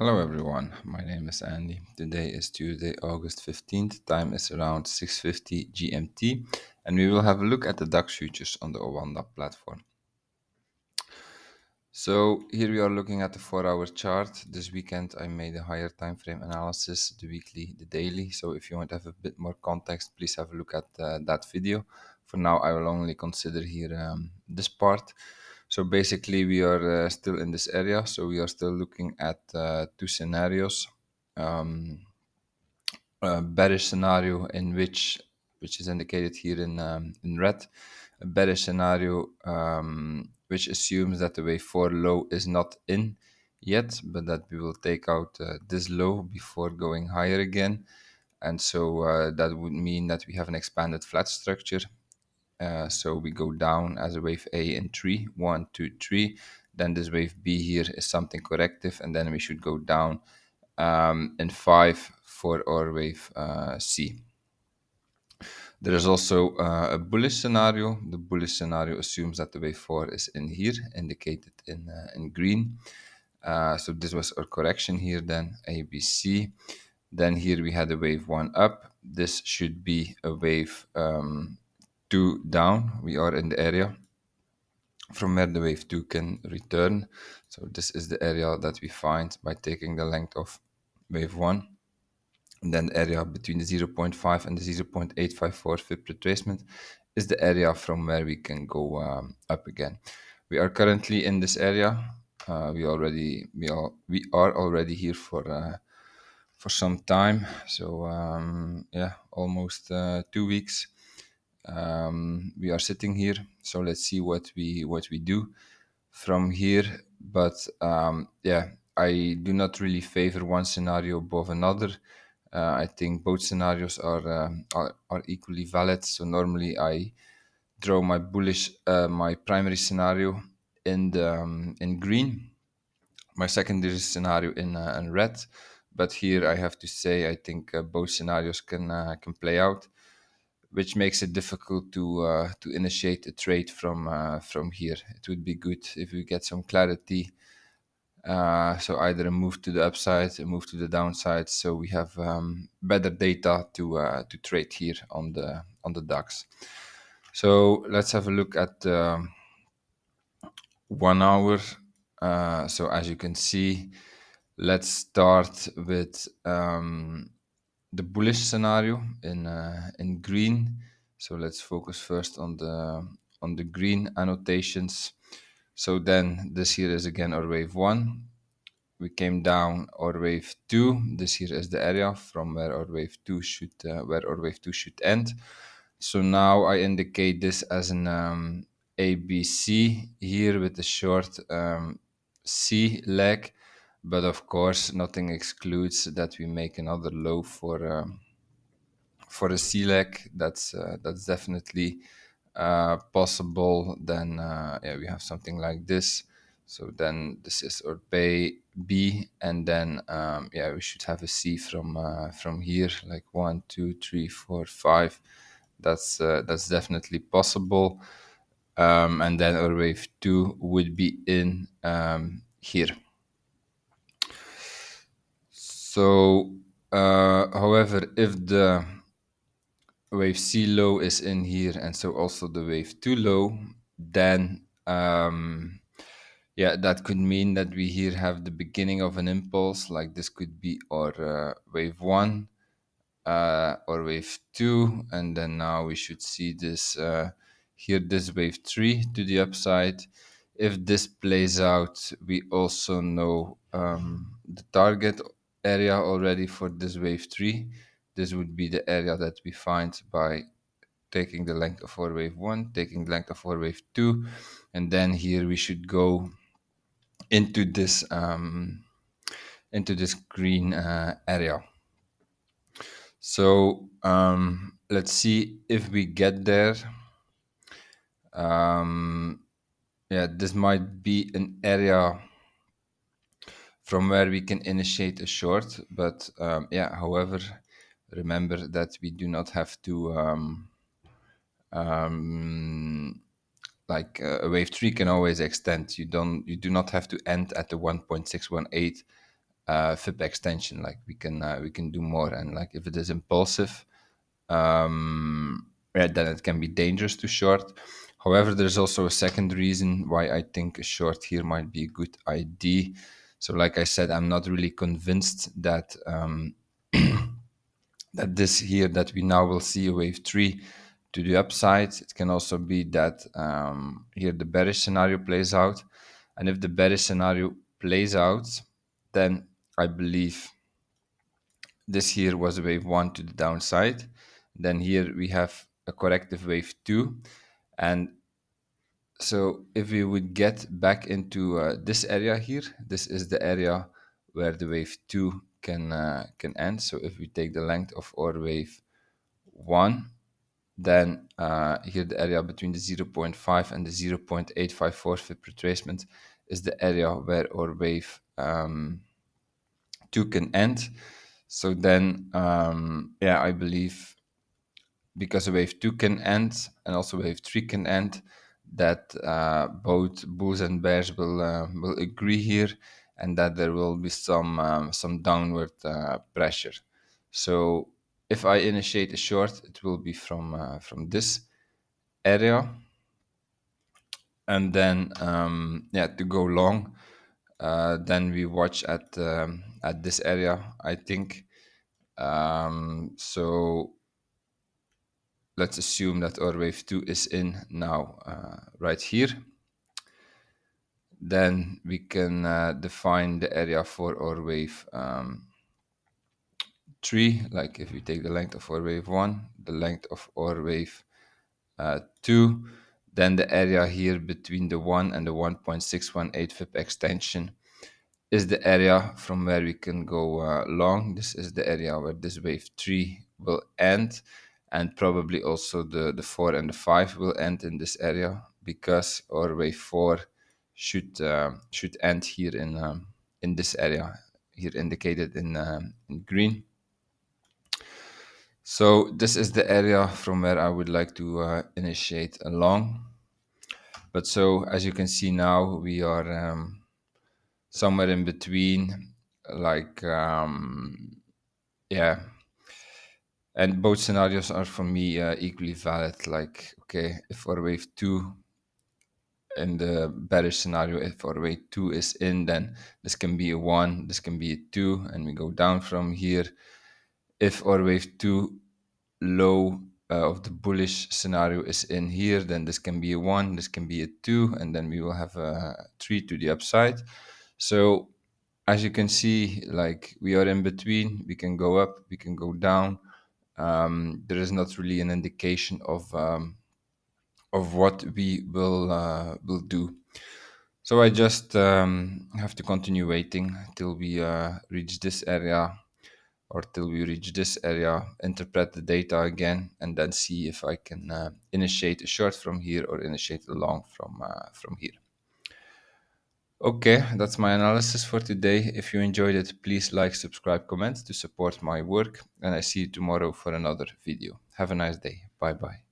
Hello everyone, my name is Andy. Today is Tuesday, August 15th. Time is around 6:50 GMT, and we will have a look at the DAX futures on the Owanda platform. So here we are looking at the 4-hour chart. This weekend I made a higher time frame analysis, the weekly, the daily. So if you want to have a bit more context, please have a look at that video. For now, I will only consider here this part. So basically, we are still in this area. So we are still looking at two scenarios. Bearish scenario in which is indicated here in red, a bearish scenario which assumes that the wave 4 low is not in yet, but that we will take out this low before going higher again. And so that would mean that we have an expanded flat structure. So we go down as a wave A in 3, 1, 2, 3. Then this wave B here is something corrective, and then we should go down in 5 for our wave C. There is also a bullish scenario. The bullish scenario assumes that the wave 4 is in here, indicated in green. So this was our correction here then, ABC. Then here we had a wave 1 up. This should be a wave 2 down. We are in the area from where the wave 2 can return. So this is the area that we find by taking the length of wave 1. And then the area between the 0.5 and the 0.854 FIB retracement is the area from where we can go up again. We are currently in this area. We are already here for some time. So yeah, almost 2 weeks. We are sitting here. So let's see what we do from here. But yeah, I do not really favor one scenario above another. I think both scenarios are equally valid. So normally I draw my my primary scenario in green, my secondary scenario in red. But here I have to say I think both scenarios can play out, which makes it difficult to initiate a trade from here. It would be good if we get some clarity. So either a move to the upside, a move to the downside, so we have better data to trade here on the DAX. So let's have a look at 1 hour. So as you can see, let's start with the bullish scenario in green. So let's focus first on the green annotations. So then this here is again our wave 1. We came down our wave 2. This here is the area from where our wave 2 should end. So now I indicate this as an ABC here with a short C leg, but of course nothing excludes that we make another low for a C leg. That's definitely possible. Then yeah, we have something like this. So then this is our B, and then yeah, we should have a C from here, like 1, 2, 3, 4, 5. That's definitely possible. And then our wave 2 would be in here. So, however, if the wave C low is in here and so also the wave 2 low, then yeah, that could mean that we here have the beginning of an impulse. Like this could be our wave 1 or wave 2, and then now we should see this here, this wave 3 to the upside. If this plays out, we also know the target area already for this wave 3. This would be the area that we find by taking the length of our wave 1, taking the length of our wave 2, and then here we should go into this green area. So let's see if we get there. Yeah, this might be an area from where we can initiate a short, but yeah, however, remember that we do not have to like a wave 3 can always extend. You do not have to end at the 1.618 fib extension. Like we can do more, and like if it is impulsive, yeah, then it can be dangerous to short. However, there's also a second reason why I think a short here might be a good idea. So like I said, I'm not really convinced that that this here that we now will see a wave 3 to the upside. It can also be that here the bearish scenario plays out, and if the bearish scenario plays out, then I believe this here was a wave 1 to the downside. Then here we have a corrective wave 2, and so if we would get back into this area here, this is the area where the wave 2 can end. So if we take the length of our wave 1, then here the area between the 0.5 and the 0.854 fib retracement is the area where our wave 2 can end. So then, yeah, I believe because a wave 2 can end and also wave 3 can end, that both bulls and bears will agree here, and that there will be some downward pressure. So if I initiate a short, it will be from this area, and then yeah, to go long, then we watch at this area, I think. So let's assume that our wave 2 is in now, right here. Then we can define the area for our wave 3. Like if we take the length of our wave 1, the length of our wave 2, then the area here between the 1 and the 1.618 fib extension is the area from where we can go long. This is the area where this wave 3 will end, and probably also the 4 and the 5 will end in this area, because our wave 4 should end here in this area here indicated in green. So this is the area from where I would like to initiate a long. But so as you can see now, we are somewhere in between, like yeah, and both scenarios are for me equally valid. Like, okay, if our wave 2 in the bearish scenario, if our wave 2 is in, then this can be a 1, this can be a 2, and we go down from here. If our wave 2 low of the bullish scenario is in here, then this can be a 1, this can be a 2, and then we will have a 3 to the upside. So as you can see, like we are in between, we can go up, we can go down. There is not really an indication of what we will do. So I just have to continue waiting till we reach this area, or till we reach this area, interpret the data again, and then see if I can initiate a short from here or initiate a long from here. Okay, that's my analysis for today. If you enjoyed it, please like, subscribe, comment to support my work, and I see you tomorrow for another video. Have a nice day. Bye bye.